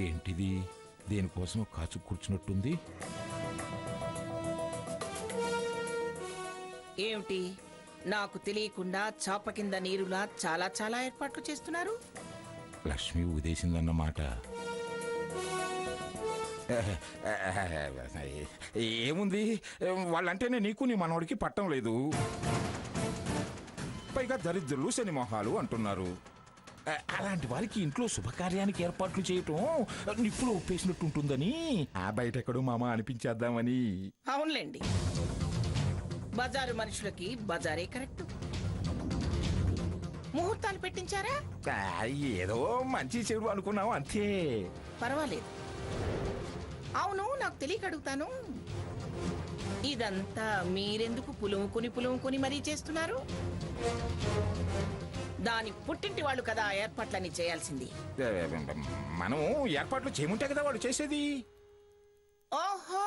ఏంటిది? దేనికోసం కాచు కూర్చున్నట్టుంది? ఏమిటి, నాకు తెలియకుండా చాప కింద నీరులా చాలా చాలా ఏర్పాట్లు చేస్తున్నారు? లక్ష్మి ఉదేసిందన్నమాట. ఏముంది, వాళ్ళంటేనే నీకు నీ మనవడికి పట్టం లేదు. పైగా దరిద్రులు శని మొహాలు అంటున్నారు. అలాంటి వారికి ఇంట్లో శుభకార్యానికి ఏర్పాట్లు చేయటం నిప్పులో ఒప్పేసినట్టుంటుందని బయటెక్కడో మామ అనిపించేద్దామని. అవునులేండి, బజారు మనుషులకి బజారే కరెక్ట్. ముహూర్తాలు పెట్టించారా? ఏదో మంచి చెడు అనుకున్నావు అంతే. పర్వాలేదు. అవును, నాకు తెలియక అడుగుతాను, ఇదంతా మీరెందుకు పులుముకుని మరీ చేస్తున్నారు? దాని పుట్టింటి వాళ్ళు కదా ఏర్పాట్లన్నీ చేయాల్సింది. మనం ఏర్పాట్లు చేయముంటే కదా వాళ్ళు చేసేది. ఓహో,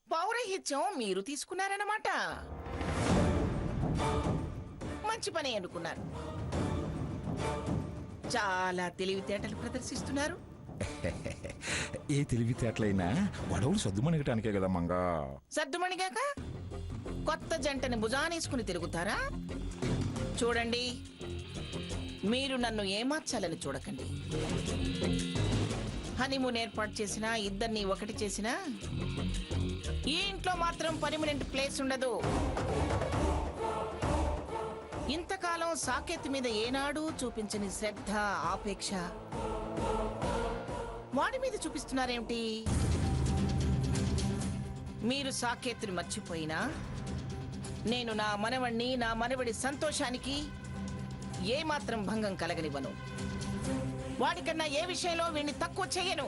పౌరహిత్యం మీరు తీసుకున్నారన్నమాట. మంచి పని అనుకున్నారు. చాలా తెలివితేటలు ప్రదర్శిస్తున్నారు. ఏ తెలివితేటలైనా గొడవలు సర్దుమణిగటానికే కదా మంగా. సర్దుమణిగాక కొత్త జంటని భుజానేసుకుని తిరుగుతారా? చూడండి, మీరు నన్ను ఏమార్చాలని చూడకండి. హనీమూన్ ఏర్పాటు చేసినా, ఇద్దరిని ఒకటి చేసినా, ఈ ఇంట్లో మాత్రం పర్మనెంట్ ప్లేస్ ఉండదు. ఇంతకాలం సాకేత్ మీద ఏనాడూ చూపించని శ్రద్ధ, ఆపేక్ష వాడి మీద చూపిస్తున్నారేమిటి? మీరు సాకేత్ని మర్చిపోయినా నేను నా మనవణ్ణి, నా మనవడి సంతోషానికి ఏమాత్రం భంగం కలగనివ్వను. వాడికన్నా ఏ విషయంలో వీడిని తక్కువ చేయను.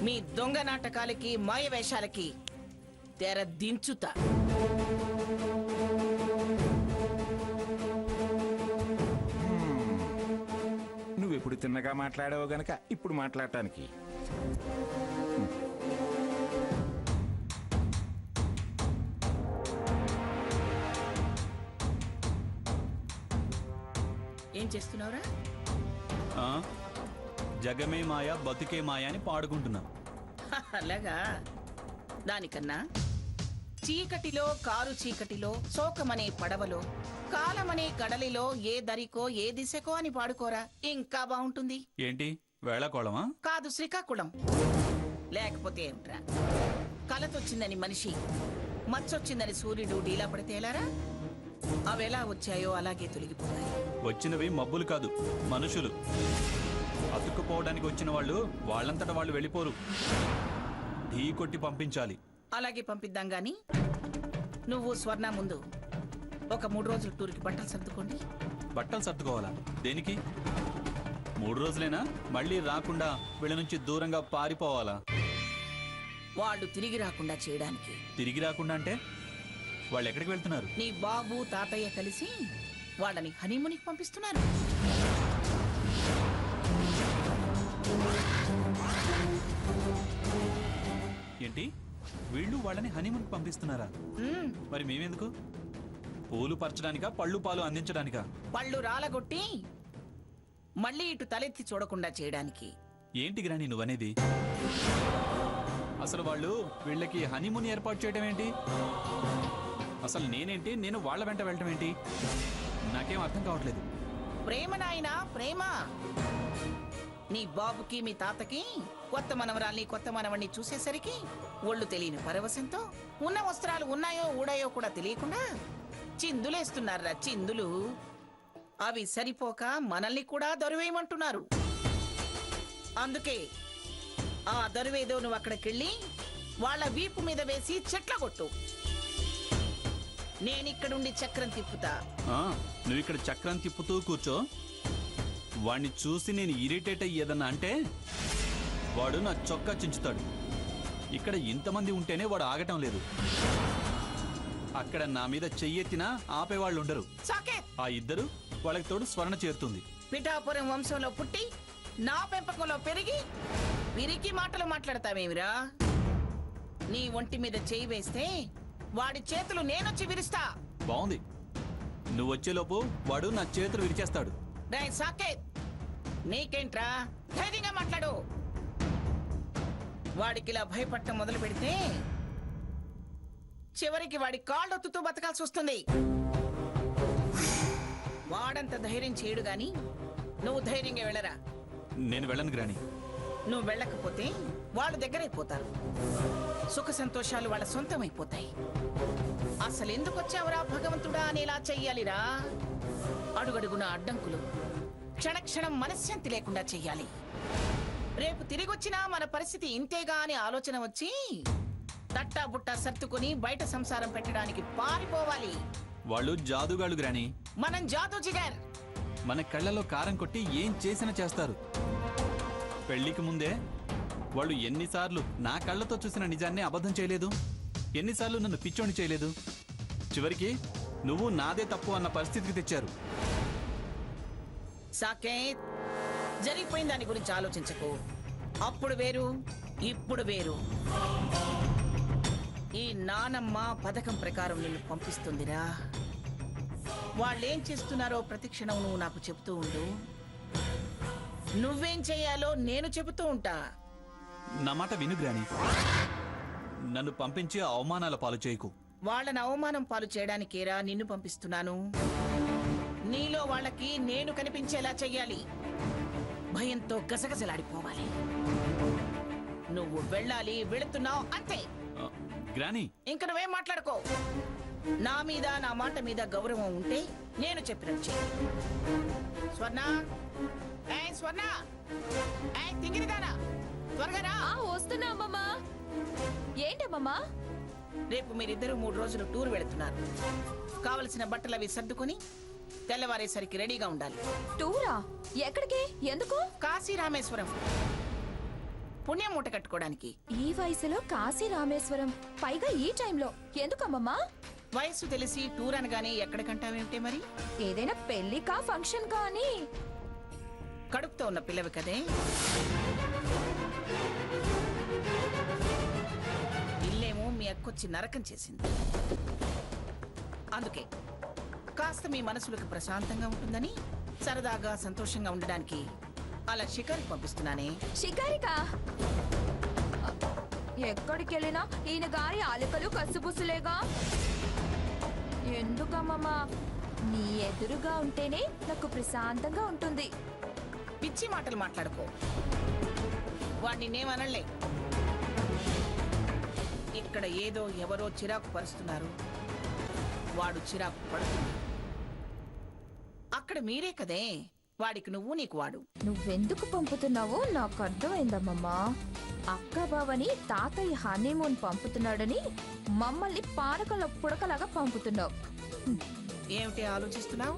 మీ దొంగ నాటకాలకి, మాయ వేషాలకి తెర దించుతా. నువ్వెప్పుడు తిన్నగా మాట్లాడావు గనక ఇప్పుడు మాట్లాడటానికి. ఏం చేస్తున్నావురా? జగమే మాయ బతుకే మాయ అని పాడుకుంటున్నా. అలాగా? దానికన్నా చీకటిలో, కారు చీకటిలో, శోకమనే పడవలో, కాలమనే కడలిలో ఏ దరికో ఏ దిశకో అని పాడుకోరా, ఇంకా బాగుంటుంది. ఏంటి వేళకోళమా? కాదు, శ్రీకాకుళం. లేకపోతే ఏమిట్రా, కలతొచ్చిందని మనిషి, మచ్చొచ్చిందని సూర్యుడు డీలా పడితే ఎలారా? అవెలా వచ్చాయో అలాగే తొలగిపోతాయి. వచ్చినవి మబ్బులు కాదు, మనుషులు. అతుక్కుపోవడానికి వచ్చిన వాళ్ళు వాళ్ళంతటా వాళ్ళు వెళ్ళిపోరు. ఢీ కొట్టి పంపించాలి. అలాగే పంపిద్దాం గాని, నువ్వు స్వర్ణ ముందు ఒక 3 రోజుల టూర్కి బట్టలు సర్దుకోండి. బట్టలు సర్దుకోవాలా? దేనికి? 3 రోజులేనా? మళ్ళీ రాకుండా వీళ్ళ నుంచి దూరంగా పారిపోవాలా? వాళ్ళు తిరిగి రాకుండా చేయడానికి. తిరిగి రాకుండా అంటే వాళ్ళు ఎక్కడికి వెళ్తున్నారు? నీ బాబు, తాతయ్య కలిసి వాళ్ళని హనీమూన్కి పంపిస్తున్నారు. ఏంటి, వీళ్ళు వాళ్ళని హనీమూన్కి పంపిస్తున్నారా? మరి మేమెందుకు? పూలు పరచడానికా, పళ్ళు పాలు అందించడానికా? పళ్ళు రాలగొట్టి మళ్ళీ ఇటు తలెత్తి చూడకుండా చేయడానికి. ఏంటి గ్రాని నువ్వనేది? అసలు వాళ్ళు వీళ్ళకి హనీమూన్ ఏర్పాటు చేయడం ఏంటి? అసలు నేనేంటి, నేను వాళ్ళ వెంట వెళ్ళటం ఏంటి? నాకేం అర్థం కావట్లేదు. ప్రేమ నాయనా, ప్రేమ. నీ బాబుకి, మీ తాతకి కొత్త మనవరాల్ని, కొత్త మనవణ్ణి చూసేసరికి ఒళ్ళు తెలియని పరవశంతో ఉన్న వస్త్రాలు ఉన్నాయో ఊడాయో కూడా తెలియకుండా చిందులేస్తున్నారా, చిందులు. అవి సరిపోక మనల్ని కూడా దొరివేయమంటున్నారు. అందుకే ఆ దొరివేదో నువ్వు అక్కడికెళ్ళి వాళ్ళ వీపు మీద వేసి చెట్ల కొట్టు. నేనిక్కడుండి చక్రం తిప్పుతా. నువ్వు ఇక్కడ చక్రం తిప్పుతూ కూర్చో. వాడిని చూసి నేను ఇరిటేట్ అయ్యేదన్నా అంటే వాడు నా చొక్కా చించుతాడు. ఇక్కడ ఇంతమంది ఉంటేనే వాడు ఆగటం లేదు. అక్కడ నా మీద చెయ్యెత్తినా ఆపేవాళ్ళు ఉండరు. ఆ ఇద్దరు వాళ్ళకి తోడు స్వర్ణ చేరుతుంది. పిఠాపురం వంశంలో పుట్టి నా పెంపకంలో పెరిగి విరికి మాటలు మాట్లాడతావేమిరా? నీ ఒంటి మీద చేయి వేస్తే వాడి చేతులు నేనొచ్చి విరుస్తా. బాగుంది, నువ్వు వచ్చేలోపు వాడు నా చేతులు విరిచేస్తాడు. సాకేత్, నీకేంట్రా, ధైర్యంగా మాట్లాడు. వాడికి ఇలా భయపడటం మొదలు పెడితే చివరికి వాడి కాళ్ళొత్తుతూ బతకాల్సి వస్తుంది. వాడంత ధైర్యం చేయడు గాని నువ్వు ధైర్యంగా వెళ్ళరా. నేను వెళ్ళను గ్రాని. నువ్వు వెళ్ళకపోతే వాళ్ళు దగ్గరైపోతారు. సుఖ సంతోషాలు వాళ్ళ సొంతమైపోతాయి. అసలు ఎందుకు వచ్చావురా భగవంతుడా అనేలా చెయ్యాలిరా. అడుగడుగున అడ్డంకులు, క్షణక్షణం మనశ్శాంతి లేకుండా చెయ్యాలి. రేపు తిరిగొచ్చినా మన పరిస్థితి ఇంతేగా అని ఆలోచన వచ్చి తట్టా బుట్టా సర్దుకుని బయట సంసారం పెట్టడానికి పారిపోవాలి. వాళ్ళు జాదుగాళ్ళు గ్రాని. మనం జాదు జిగర్. మన కళ్ళలో కారం కొట్టి ఏం చేసినా చేస్తారు. పెళ్లికి ముందే వాళ్ళు ఎన్నిసార్లు నా కళ్ళతో చూసిన నిజాన్ని అబద్ధం చేయలేదు, ఎన్నిసార్లు నన్ను పిచ్చోని చేయలేదు. చివరికి నువ్వు నాదే తప్పు అన్న పరిస్థితికి తెచ్చారు. సాకేత్, జరిగిపోయిన దాని గురించి ఆలోచించకు. అప్పుడు వేరు, ఇప్పుడు వేరు. ఈ నానమ్మ పథకం ప్రకారం నిన్ను పంపిస్తుందిరా. వాళ్ళేం చేస్తున్నారో ప్రతిక్షణం నువ్వు నాకు చెబుతూ ఉండు. నువ్వేం చెయ్యాలో నేను చెబుతూ ఉంటా. నా మాట విను గ్రాని. నన్ను పంపించి అవమానాల పాలు చేయకు. వాళ్ళని అవమానం పాలు చేయడానికేరా నిన్ను పంపిస్తున్నాను. నీలో వాళ్ళకి నేను కనిపించేలా చెయ్యాలి. భయంతో గసగసలాడిపోవాలి. నువ్వు వెళ్ళాలి, వెళుతున్నావు అంతే. గ్రాని, ఇంక నువ్వేం మాట్లాడుకో. నా మీద, నా మాట మీద గౌరవం ఉంటే నేను చెప్పినట్టు చెయ్యి. స్వర్ణ, స్వర్ణ, తింగిరిదానా, త్వరగా రా. వస్తున్నా అమ్మమ్మా. ఏంటమ్మమ్మా? రేపు మీరిద్దరూ 3 రోజులు టూర్ వెళుతున్నారు. కావలసిన బట్టలు అవి సర్దుకొని తెల్లవారేసరికి రెడీగా ఉండాలి. టూరా? ఎక్కడికి? ఎందుకు? కాశీ రామేశ్వరం పుణ్యం మూట కట్టుకోవడానికి. ఈ వయసులో కాశీ రామేశ్వరం, పైగా ఈ టైంలో ఎందుకమ్మమ్మా? వయసు తెలిసి టూర్ అనగానే ఎక్కడికంటావేమిటే మరి? ఏదైనా పెళ్లికా ఫంక్షన్ కా అని. కడుపుతో ఉన్న పిల్లవి కదే. ఇల్లేమో మీ అక్కొచ్చి నరకం చేసింది. అందుకే కాస్త మీ మనసులకు ప్రశాంతంగా ఉంటుందని, సరదాగా సంతోషంగా ఉండడానికి అలా షికారికి పంపిస్తున్నానే. షికారికా? ఎక్కడికి వెళ్ళినా ఈయన గారి ఆలికలు కసుబుసులేగా. ఎందుకమ్మమ్మా? నీ ఎదురుగా ఉంటేనే నాకు ప్రశాంతంగా ఉంటుంది. పిచ్చి మాటలు మాట్లాడుకో. వాడిని నేమనలే. ఇక్కడ ఏదో ఎవరో చిరాకు పరుస్తున్నారు. వాడు చిరాకు పడుతున్నాడు. అక్కడ మీరే కదే. వాడికి నువ్వు, నీకు వాడు. నువ్వెందుకు పంపుతున్నావో నాకు అర్థమైందమ్మమ్మా. అక్క బావని తాతయ్య హనీమూన్ పంపుతున్నాడని మమ్మల్ని పానకంలో పుడకలాగా పంపుతున్నావు. ఏమిటి ఆలోచిస్తున్నావు?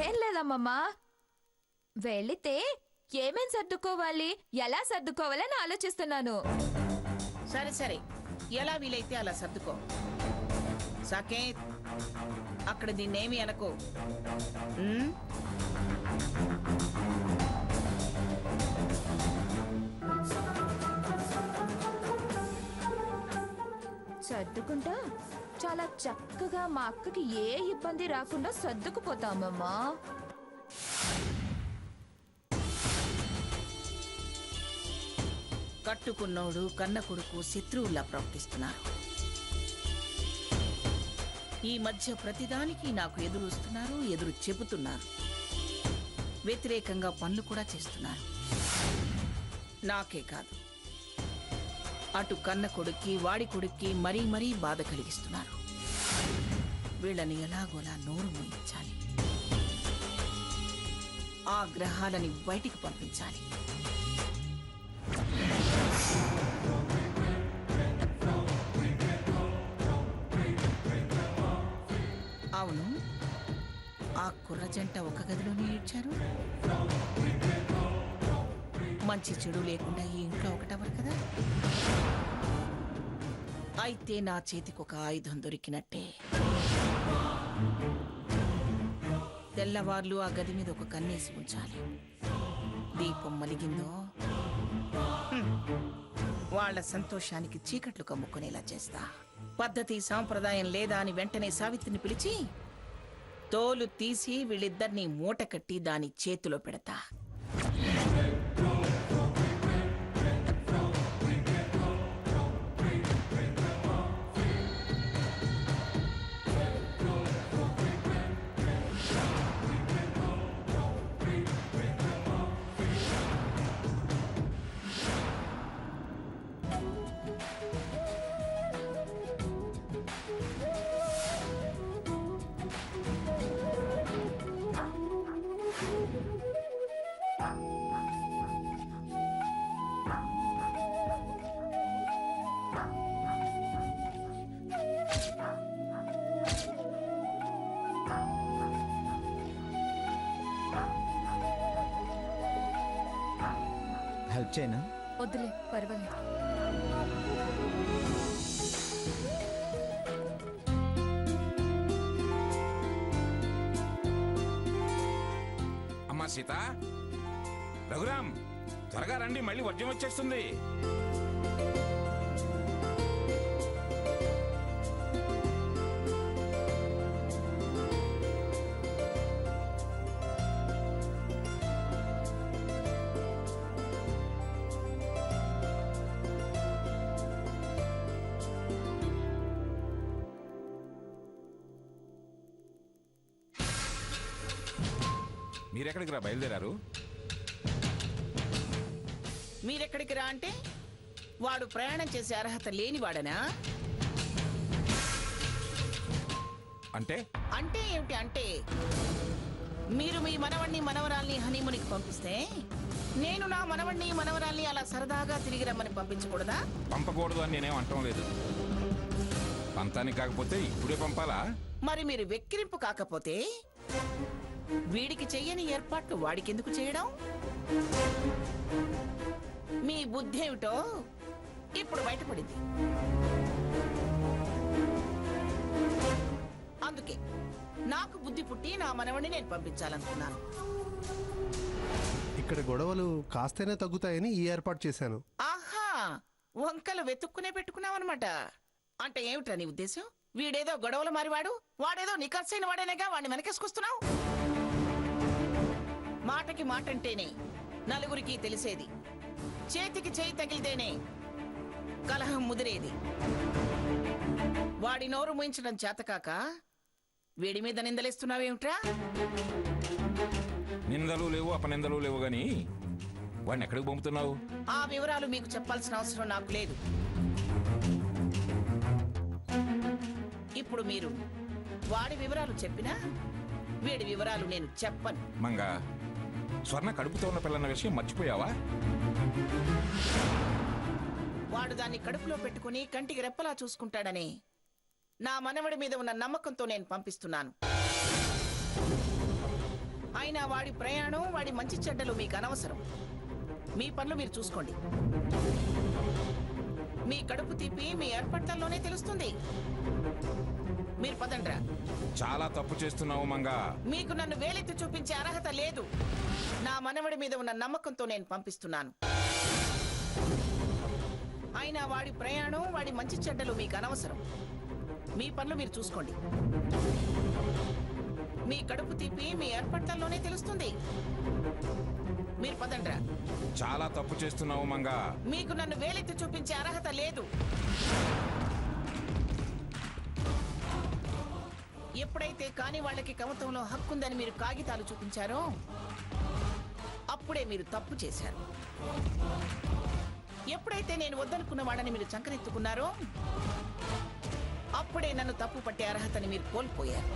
ఏం లేదమ్మమ్మా. వెళితే ఏమేం సర్దుకోవాలి, ఎలా సర్దుకోవాలని ఆలోచిస్తున్నాను. సరే సరే, ఎలా వీలైతే అలా సర్దుకో. సాకేత్, అక్కడ దీన్నేమి అనుకో. సర్దుకుంటా చాలా చక్కగా మా అక్కకి ఏ ఇబ్బంది రాకుండా సర్దుకుపోతామమ్మా. కట్టుకున్నోడు కన్న కొడుకు శత్రువుల్లా ప్రవర్తిస్తున్నారు. ఈ మధ్య ప్రతిదానికి నాకు ఎదురు వస్తున్నారు, ఎదురు చెబుతున్నారు. వ్యతిరేకంగా పనులు కూడా చేస్తున్నారు. నాకే కాదు, అటు కన్న కొడుక్కి, వాడి కొడుక్కి మరీ మరీ బాధ కలిగిస్తున్నారు. వీళ్ళని ఎలాగోలా నోరు మూయించాలి. ఆ గ్రహాలని బయటికి పంపించాలి. అవును, ఆ కుర్ర జంట ఒక గదిలోనే ఏడ్చారు. మంచి చెడు లేకుండా ఈ ఇంట్లో ఒకటవరు కదా. అయితే నా చేతికి ఒక ఆయుధం దొరికినట్టే. తెల్లవార్లు ఆ గది మీద ఒక కన్నేసి ఉంచాలి. దీపం మలిగిందో వాళ్ళ సంతోషానికి చీకట్లు కమ్ముకునేలా చేస్తా. పద్ధతి సాంప్రదాయం లేదా అని వెంటనే సావిత్రిని పిలిచి తోలు తీసి వీళ్ళిద్దరినీ మూట కట్టి దాని చేతిలో పెడతా. హెల్ప్ చేయనా? వద్దులే, పర్వాలేదు. అమ్మా సీత, రఘురామ్, త్వరగా రండి, మళ్ళీ వర్జం వచ్చేస్తుంది. మీరెక్కడికి రా బయలుదేరారు? మీరెక్కడికి రా అంటే వాడు ప్రయాణం చేసే అర్హత లేనివాడనా? అంటే అంటే ఏమిటి అంటే, మీరు మీ మనవణ్ణి మనవరాల్ని హనీమూన్కి పంపిస్తే నేను నా మనవణ్ణి మనవరాల్ని అలా సరదాగా తిరిగి రమ్మని పంపించకూడదా? పంపకూడదు అని నేనేం అంటం లేదు. పంతానికి కాకపోతే ఇప్పుడే పంపాలా? మరి మీరు వెక్కిరింపు కాకపోతే వీడికి చెయ్యని ఏర్పాట్లు వాడికెందుకు చేయడం? మీ బుద్ధి ఏమిటో ఇప్పుడు బయటపడింది. అందుకే నాకు బుద్ధి పుట్టి నా మనవడిని నేను పంపించాలనుకున్నాను. ఇక్కడ గొడవలు కాస్తైనా తగ్గుతాయని ఈ ఏర్పాటు చేశాను. ఆహా, వంకలు వెతుక్కునే పెట్టుకున్నావన్నమాట. అంటే ఏమిటా నీ ఉద్దేశం? వీడేదో గొడవలు మారివాడు, వాడేదో నికర్సైన వాడేనేగా వాడిని వెనకేసుకొస్తున్నావు. మాటకి మాట అంటేనే నలుగురికి తెలిసేది, చేతికి చేయి తగిలితేనే కలహం ముదిరేది. వాడి నోరు మూయించడం చేతకాక వీడి మీద నిందలేస్తున్నావేమిట్రా? నిందలు లేవు, అపనిందలు లేవు గాని వాడిని ఎక్కడికి పంపుతున్నావు? ఆ వివరాలు మీకు చెప్పాల్సిన అవసరం నాకు లేదు. ఇప్పుడు మీరు వాడి వివరాలు చెప్పినా వీడి వివరాలు నేను చెప్పను. మంగా, స్వర్ణ కడుపుతో ఉన్న పిల్లన్న విషయం మర్చిపోయావా? వాడు దాన్ని కడుపులో పెట్టుకుని కంటికి రెప్పలా చూసుకుంటాడని నా మనవడి మీద ఉన్న నమ్మకంతో నేను పంపిస్తున్నాను. అయినా వాడి ప్రయాణం, వాడి మంచి చెడ్డలు మీకు అనవసరం. మీ పనులు మీరు చూసుకోండి. మీ కడుపు తీపి మీ ఏర్పాట్లలోనే తెలుస్తుంది. మీరు పదండ్రా. చాలా తప్పు చేస్తున్నావు మంగా. మీకు నన్ను వేలెత్తి చూపించే అర్హత లేదు. నా మనవడి మీద ఉన్న నమ్మకంతో నేను పంపిస్తున్నాను. అయినా వాడి ప్రయాణం, వాడి మంచి చెడ్డలు మీకు అనవసరం. మీ పనులు మీరు చూసుకోండి. మీ కడుపు తీపి మీ ఏర్పాట్లలోనే తెలుస్తుంది. మీరు పదండ్రా. చాలా తప్పు చేస్తున్నావు మంగా. మీకు నన్ను వేలెత్తి చూపించే అర్హత లేదు. ఎప్పుడైతే కాని వాళ్ళకి కమతంలో హక్కుందని మీరు కాగితాలు చూపించారో అప్పుడే మీరు తప్పు చేశారు. ఎప్పుడైతే నేను వద్దనుకున్న వాడని మీరు చంకనెత్తుకున్నారో అప్పుడే నన్ను తప్పు పట్టే అర్హతని మీరు కోల్పోయారు.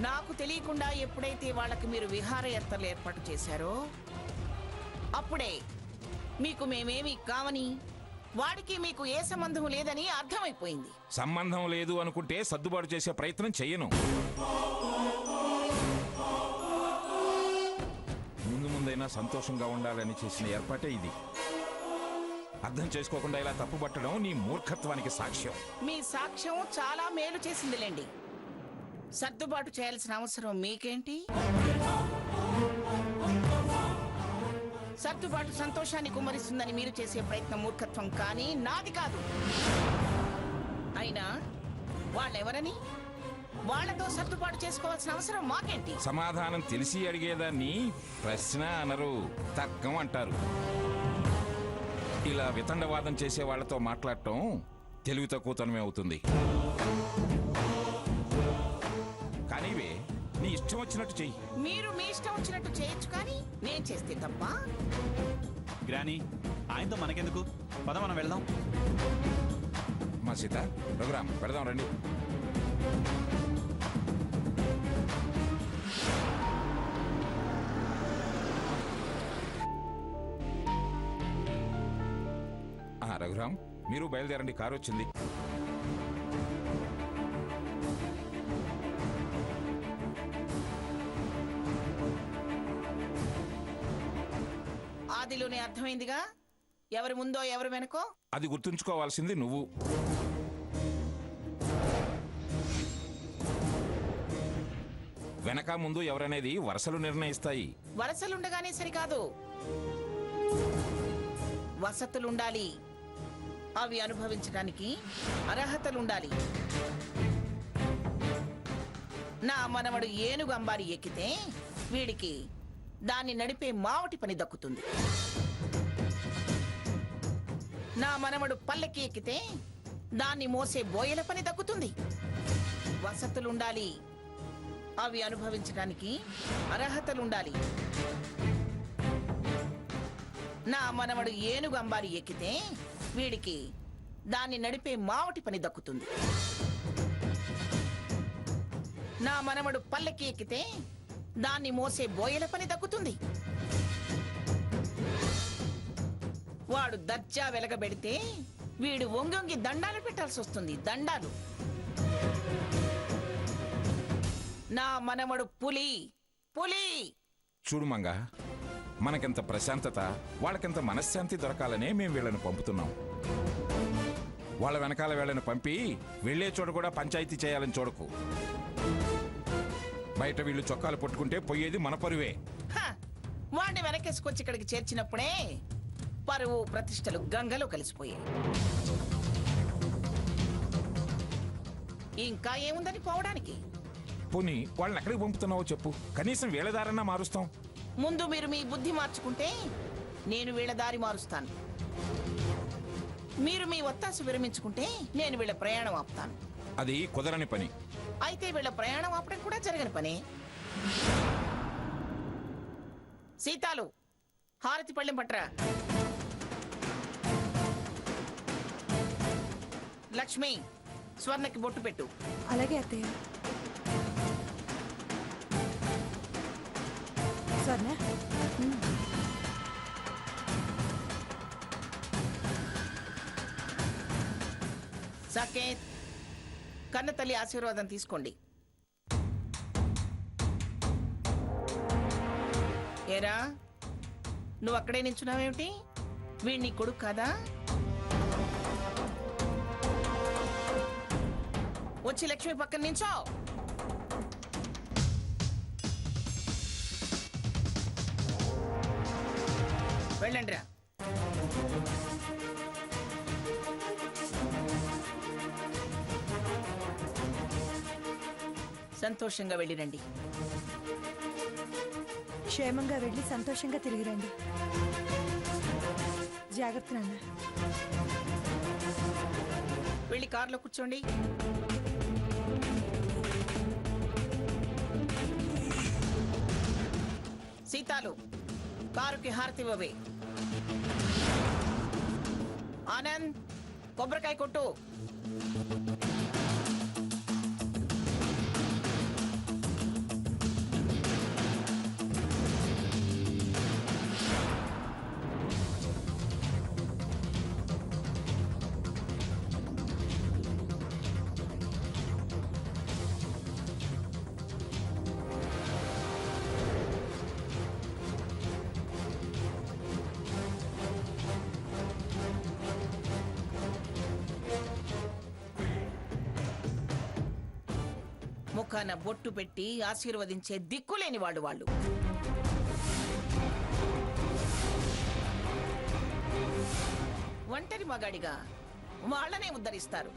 నాకు తెలియకుండా ఎప్పుడైతే వాళ్ళకి మీరు విహారయాత్రలు ఏర్పాటు చేశారో అప్పుడే మీకు మేమేమీ కావని, వాడికి మీకు ఏ సంబంధం లేదని అర్థమైపోయింది. సంబంధం లేదు అనుకుంటే సర్దుబాటు చేసే ప్రయత్నం చెయ్యను. ముందు ముందైనా సంతోషంగా ఉండాలని చేసిన ఏర్పాటే ఇది. అర్థం చేసుకోకుండా ఇలా తప్పుపట్టడం నీ మూర్ఖత్వానికి సాక్ష్యం. మీ సాక్ష్యం చాలా మేలు చేసిందిలేండి. సర్దుబాటు చేయాల్సిన అవసరం మీకేంటి? సర్దుబాటు సంతోషాన్ని కుమ్మరిస్తుందని మీరు చేసే ప్రయత్నం మూర్ఖత్వం, కానీ నాది కాదు. అయినా వాళ్ళెవరని వాళ్ళతో సర్దుబాటు చేసుకోవాల్సిన అవసరం మాకేంటి? సమాధానం తెలిసి అడిగేదాన్ని ప్రశ్న అనరు, తర్కం అంటారు. ఇలా వితండవాదం చేసే వాళ్ళతో మాట్లాడటం తెలివి తక్కువతనమే అవుతుంది. కానీవే నీ ఇష్టం వచ్చినట్టు చెయ్యి. మీరు మీ ఇష్టం వచ్చినట్టు చేయొచ్చు, కానీ నేను చేస్తే తప్ప. గ్రాని, ఆయనతో మనకెందుకు? పద మనం వెళ్దాం. మా సీత, రఘురామ్, పెడదాం రండి. రఘురామ్, మీరు బయలుదేరండి, కారు వచ్చింది. ఆదిలోనే అర్థమైందిగా ఎవరి ముందో ఎవరు వెనకో. అది గుర్తుంచుకోవాల్సింది నువ్వు. వెనక ముందు ఎవరనేది వరుసలు నిర్ణయిస్తాయి. వరసలుండగానే సరికాదు, వసతులుండాలి. అవి అనుభవించడానికి అర్హతలుండాలి. నా మనవడు ఏనుగు అంబారి ఎక్కితే వీడికి దాన్ని నడిపే మావటి పని దక్కుతుంది. నా మనవడు పల్లకి ఎక్కితే దాన్ని మోసే బోయల పని దక్కుతుంది. వసతులుండాలి. అవి అనుభవించడానికి అర్హతలుండాలి. నా మనవడు ఏనుగు అంబారి ఎక్కితే వీడికి దాన్ని నడిపే మావటి పని దక్కుతుంది. నా మనవడు పల్లకి ఎక్కితే దాన్ని మోసే బోయల పని దక్కుతుంది. వాడు దర్జా వెలగబెడితే వీడు వంగొంగి దండాలు పెట్టాల్సి వస్తుంది. దండాలు. నా మనవడు పులి. పులి. చూడు మంగ, మనకింత ప్రశాంతత, వాళ్ళకింత మనశ్శాంతి దొరకాలనే మేము వీళ్ళని పంపుతున్నాం. వాళ్ళ వెనకాల వీళ్ళని పంపి వెళ్లే చోట కూడా పంచాయతీ చేయాలని చూడకు. బయట వీళ్ళు చొక్కాలు పట్టుకుంటే పోయేది మన పరువే. వాడిని వెనకేసుకొచ్చి ఇక్కడికి చేర్చినప్పుడే పరువు ప్రతిష్టలు గంగలో కలిసిపోయాయి. ఇంకా ఏముందని పోవడానికి? పోనీ వాళ్ళని ఎక్కడికి పంపుతున్నావో చెప్పు, కనీసం వీళ్ళ దారన్నా మారుస్తాం. ముందు మీరు మీ బుద్ధి మార్చుకుంటే నేను వీళ్ళ దారి మారుస్తాను. మీరు మీ ఒత్తాసు విరమించుకుంటే నేను వీళ్ళ ప్రయాణం ఆపుతాను. అది కుదరని పని. అయితే వీళ్ళ ప్రయాణం ఆపడం కూడా జరగని పని. సీతాలు, హారతి పళ్ళెం పట్రా. లక్ష్మి, స్వర్ణకి బొట్టు పెట్టు. అలాగే అత్తయ్య. స్వర్ణ, సాకేత్, కన్న తల్లి ఆశీర్వాదం తీసుకోండి. ఏరా, నువ్వు అక్కడే నించున్నావేమిటి? వీణ్ణి కొడుకు కాదా? వచ్చి లక్ష్మి పక్కన నించో. వెళ్ళండి రా. సంతోషంగా వెళ్ళిరండి. క్షేమంగా వెళ్ళి సంతోషంగా తిరిగి రండి. జాగ్రత్త నాన్న. వెళ్ళి కారులో కూర్చోండి. సీతాలు, కారుకి హారతి ఇవ్వవే. ఆనంద్, కొబ్బరికాయ కొట్టు. ముఖాన బొట్టు పెట్టి ఆశీర్వదించే దిక్కులేని వాళ్ళు వాళ్ళు. ఒంటరి మగాడిగా వాళ్ళనే ఉద్ధరిస్తారు.